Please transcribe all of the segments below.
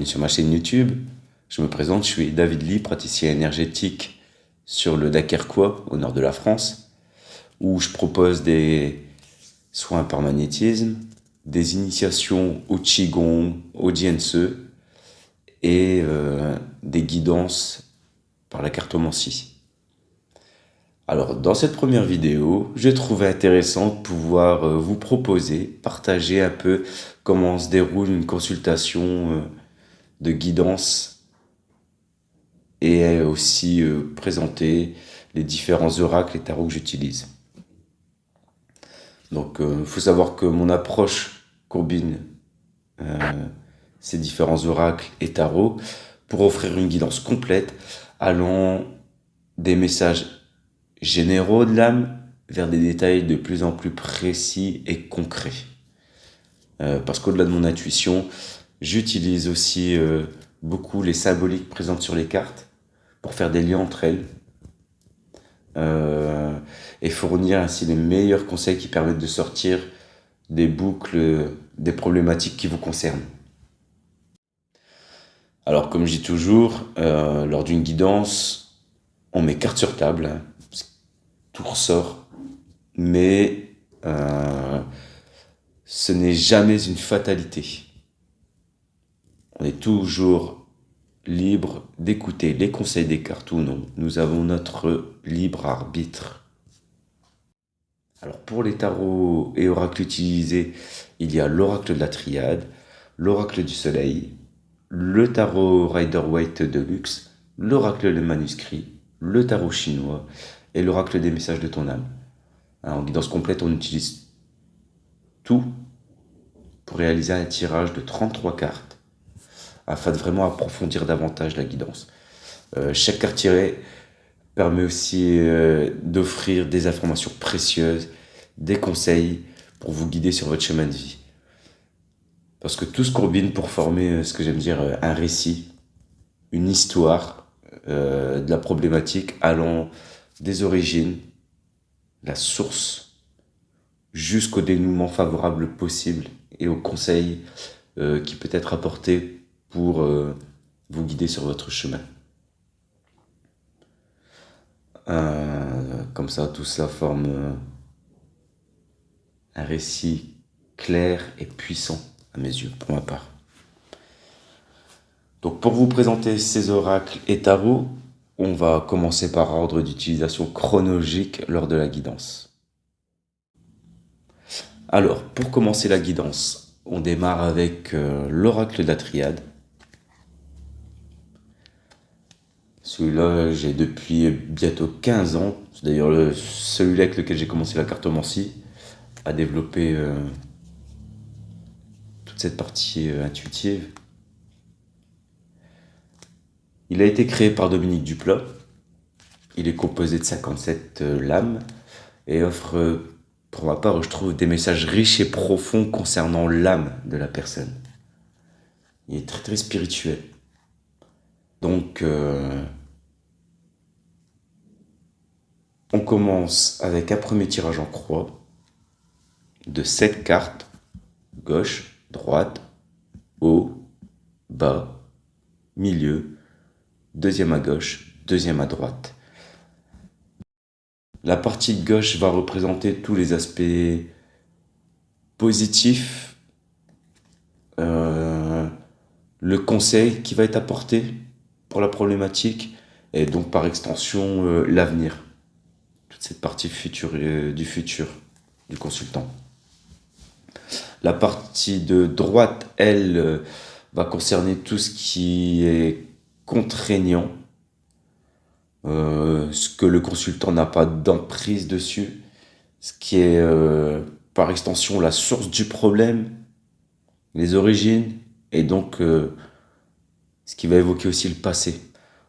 bienvenue sur ma chaîne YouTube. Je me présente, je suis David Lee, praticien énergétique sur le Dakerquois, au nord de la France, où je propose des soins par magnétisme, des initiations au Qigong, au Jianse et des guidances par la cartomancie. Alors, dans cette première vidéo, j'ai trouvé intéressant de pouvoir vous proposer, partager un peu comment se déroule une consultation de guidance et aussi présenter les différents oracles et tarots que j'utilise. Donc, il faut savoir que mon approche combine ces différents oracles et tarots pour offrir une guidance complète allant des messages généraux de l'âme vers des détails de plus en plus précis et concrets. Parce qu'au-delà de mon intuition, j'utilise aussi beaucoup les symboliques présentes sur les cartes pour faire des liens entre elles et fournir ainsi les meilleurs conseils qui permettent de sortir des boucles, des problématiques qui vous concernent. Alors comme je dis toujours, lors d'une guidance, on met carte sur table, hein, tout ressort, mais ce n'est jamais une fatalité. On est toujours libre d'écouter les conseils des cartes ou non. Nous avons notre libre arbitre. Alors pour les tarots et oracles utilisés, il y a l'oracle de la triade, l'oracle du soleil, le tarot Rider-Waite de luxe, l'oracle des manuscrits, le tarot chinois et l'oracle des messages de ton âme. En guidance complète, on utilise tout pour réaliser un tirage de 33 cartes afin de vraiment approfondir davantage la guidance. Chaque carte tirée permet aussi d'offrir des informations précieuses, des conseils pour vous guider sur votre chemin de vie. Parce que tout se combine pour former ce que j'aime dire un récit, une histoire de la problématique allant des origines, la source, jusqu'au dénouement favorable possible et au conseil qui peut être apporté pour vous guider sur votre chemin. Comme ça, tout ça forme un récit clair et puissant à mes yeux, pour ma part. Donc pour vous présenter ces oracles et tarots, on va commencer par ordre d'utilisation chronologique lors de la guidance. Alors, pour commencer la guidance, on démarre avec l'oracle de la triade. Celui-là, j'ai depuis bientôt 15 ans. C'est d'ailleurs celui-là avec lequel j'ai commencé la cartomancie, à développer toute cette partie intuitive. Il a été créé par Dominique Duplat. Il est composé de 57 lames et offre, pour ma part, je trouve, des messages riches et profonds concernant l'âme de la personne. Il est très très spirituel. Donc, on commence avec un premier tirage en croix de 7 cartes, gauche, droite, haut, bas, milieu, deuxième à gauche, deuxième à droite. La partie de gauche va représenter tous les aspects positifs, le conseil qui va être apporté pour la problématique et donc par extension l'avenir, toute cette partie du futur du consultant. La partie de droite, elle, va concerner tout ce qui est contraignant, ce que le consultant n'a pas d'emprise dessus, ce qui est par extension la source du problème, les origines, et donc ce qui va évoquer aussi le passé.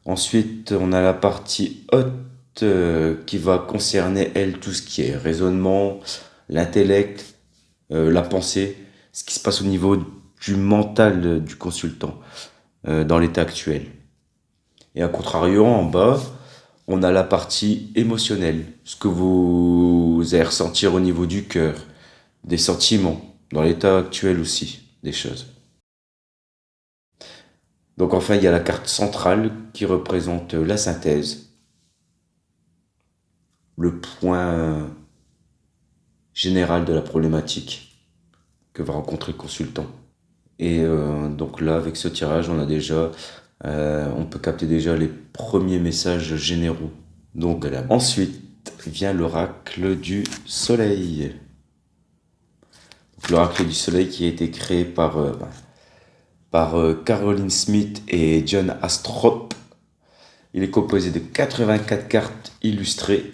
Ensuite, on a la partie haute qui va concerner, elle, tout ce qui est raisonnement, l'intellect, la pensée, ce qui se passe au niveau du mental du consultant dans l'état actuel. Et à contrario, en bas, on a la partie émotionnelle, ce que vous allez ressentir au niveau du cœur, des sentiments, dans l'état actuel aussi des choses. Donc enfin, il y a la carte centrale qui représente la synthèse, le point général de la problématique que va rencontrer le consultant. Et donc là, avec ce tirage, on peut capter déjà les premiers messages généraux. Donc ensuite vient l'oracle du soleil. L'oracle du soleil qui a été créé par Caroline Smith et John Astrop. Il est composé de 84 cartes illustrées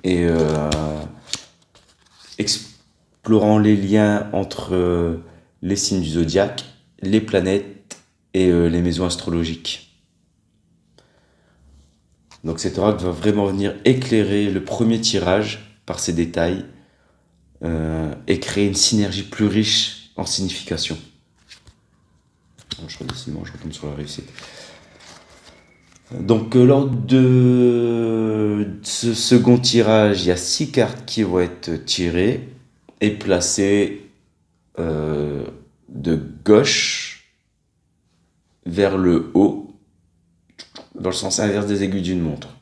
et explorant les liens entre les signes du zodiaque, les planètes et les maisons astrologiques. Donc cet oracle va vraiment venir éclairer le premier tirage par ses détails et créer une synergie plus riche en signification. Je retombe sur la réussite. Donc lors de ce second tirage, il y a 6 cartes qui vont être tirées et placées de gauche vers le haut, dans le sens inverse des aiguilles d'une montre.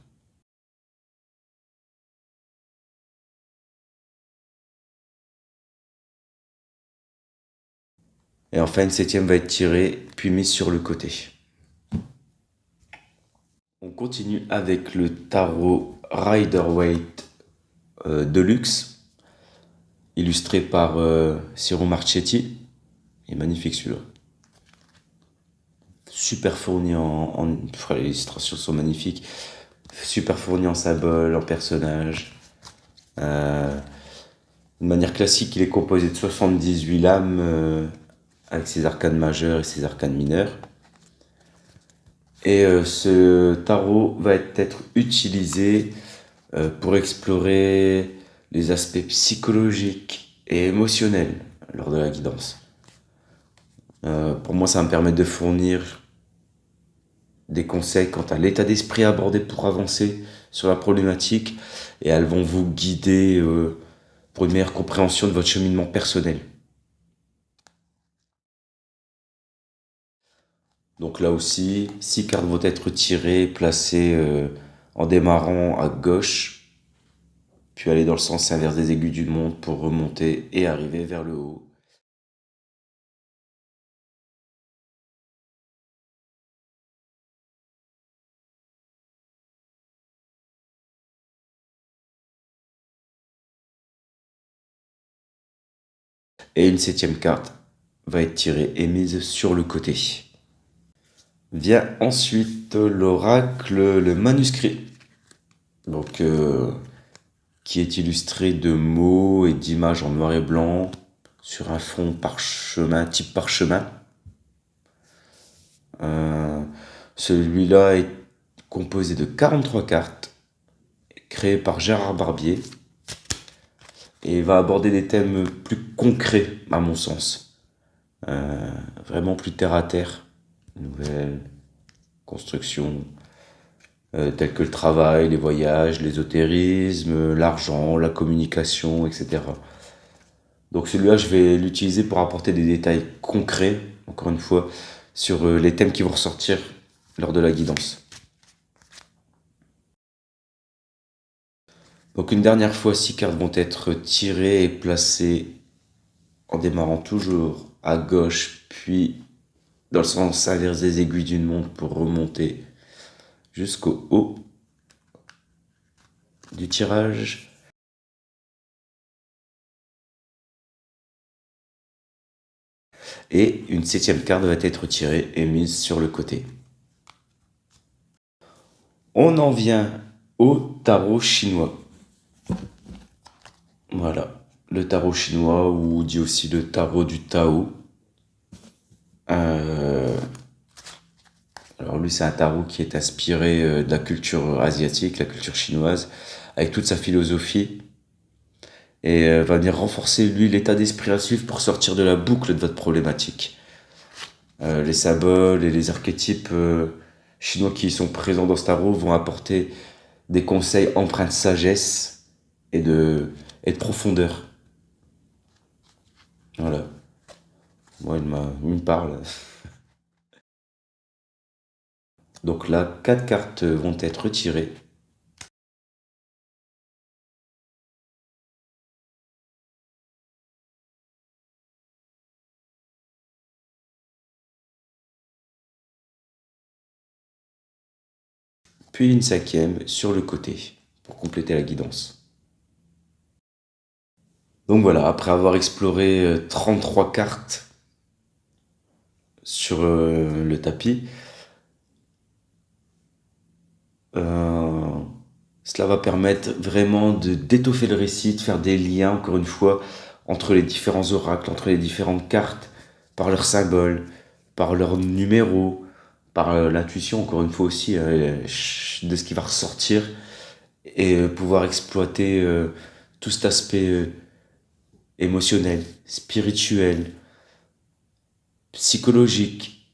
Et enfin, une 7e va être tirée, puis mise sur le côté. On continue avec le tarot Rider-Waite Deluxe, illustré par Ciro Marchetti. Il est magnifique celui-là. Super fourni les illustrations sont magnifiques. Super fourni en symboles, en personnages. De manière classique, il est composé de 78 lames avec ses arcanes majeures et ses arcanes mineurs. Et ce tarot va être utilisé pour explorer les aspects psychologiques et émotionnels lors de la guidance. Pour moi, ça va me permettre de fournir des conseils quant à l'état d'esprit abordé pour avancer sur la problématique, et elles vont vous guider pour une meilleure compréhension de votre cheminement personnel. Donc là aussi, 6 cartes vont être tirées, placées en démarrant à gauche, puis aller dans le sens inverse des aiguilles d'une montre pour remonter et arriver vers le haut. Et une 7e carte va être tirée et mise sur le côté. Vient ensuite l'oracle, le manuscrit, donc qui est illustré de mots et d'images en noir et blanc sur un fond parchemin, type parchemin. Celui-là est composé de 43 cartes, créées par Gérard Barbier, et va aborder des thèmes plus concrets, à mon sens. Vraiment plus terre à terre, nouvelles constructions, telles que le travail, les voyages, l'ésotérisme, l'argent, la communication, etc. Donc celui-là, je vais l'utiliser pour apporter des détails concrets, encore une fois, sur les thèmes qui vont ressortir lors de la guidance. Donc une dernière fois, 6 cartes vont être tirées et placées en démarrant toujours à gauche, puis dans le sens inverse des aiguilles d'une montre pour remonter jusqu'au haut du tirage. Et une 7e carte va être tirée et mise sur le côté. On en vient au tarot chinois. Voilà, le tarot chinois, ou dit aussi le tarot du Tao. Alors lui, c'est un tarot qui est inspiré de la culture asiatique, la culture chinoise, avec toute sa philosophie, et va venir renforcer, lui, l'état d'esprit à suivre pour sortir de la boucle de votre problématique. Les symboles et les archétypes chinois qui sont présents dans ce tarot vont apporter des conseils empreints de sagesse et de profondeur. Voilà. Moi, il me parle. Donc là, 4 cartes vont être retirées. Puis une cinquième sur le côté pour compléter la guidance. Donc voilà, après avoir exploré 33 cartes sur le tapis, euh, cela va permettre vraiment d'étoffer le récit, de faire des liens, encore une fois, entre les différents oracles, entre les différentes cartes, par leurs symboles, par leurs numéros, par l'intuition, encore une fois aussi, de ce qui va ressortir, et pouvoir exploiter tout cet aspect émotionnel, spirituel, psychologique,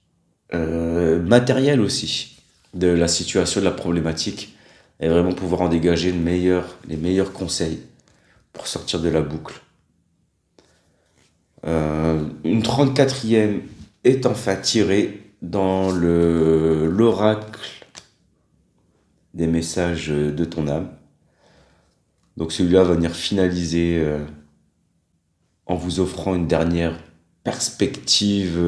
matériel aussi, de la situation, de la problématique, et vraiment pouvoir en dégager les meilleurs conseils pour sortir de la boucle. Une 34e est enfin tirée dans l'oracle des messages de ton âme. Donc celui-là va venir finaliser en vous offrant une dernière perspective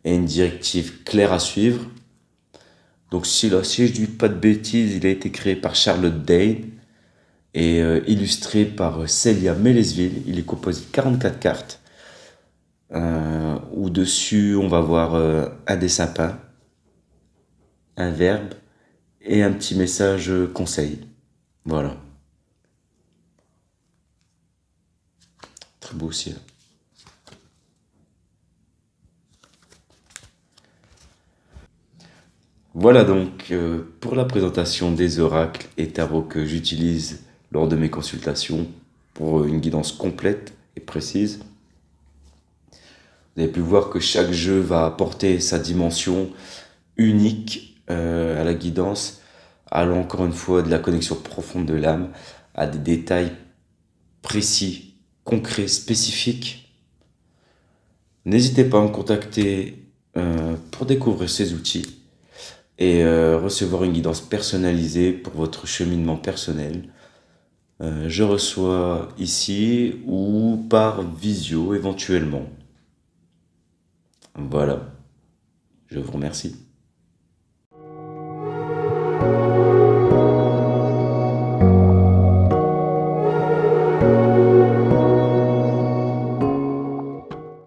et une directive claire à suivre. Donc si je dis pas de bêtises, il a été créé par Charlotte Dane et illustré par Celia Melesville. Il est composé de 44 cartes. Où dessus on va voir un dessin peint, un verbe et un petit message conseil. Voilà. Très beau aussi. Voilà donc pour la présentation des oracles et tarots que j'utilise lors de mes consultations pour une guidance complète et précise. Vous avez pu voir que chaque jeu va apporter sa dimension unique à la guidance, allant encore une fois de la connexion profonde de l'âme à des détails précis, concrets, spécifiques. N'hésitez pas à me contacter pour découvrir ces outils et recevoir une guidance personnalisée pour votre cheminement personnel. Je reçois ici ou par visio éventuellement. Voilà, je vous remercie.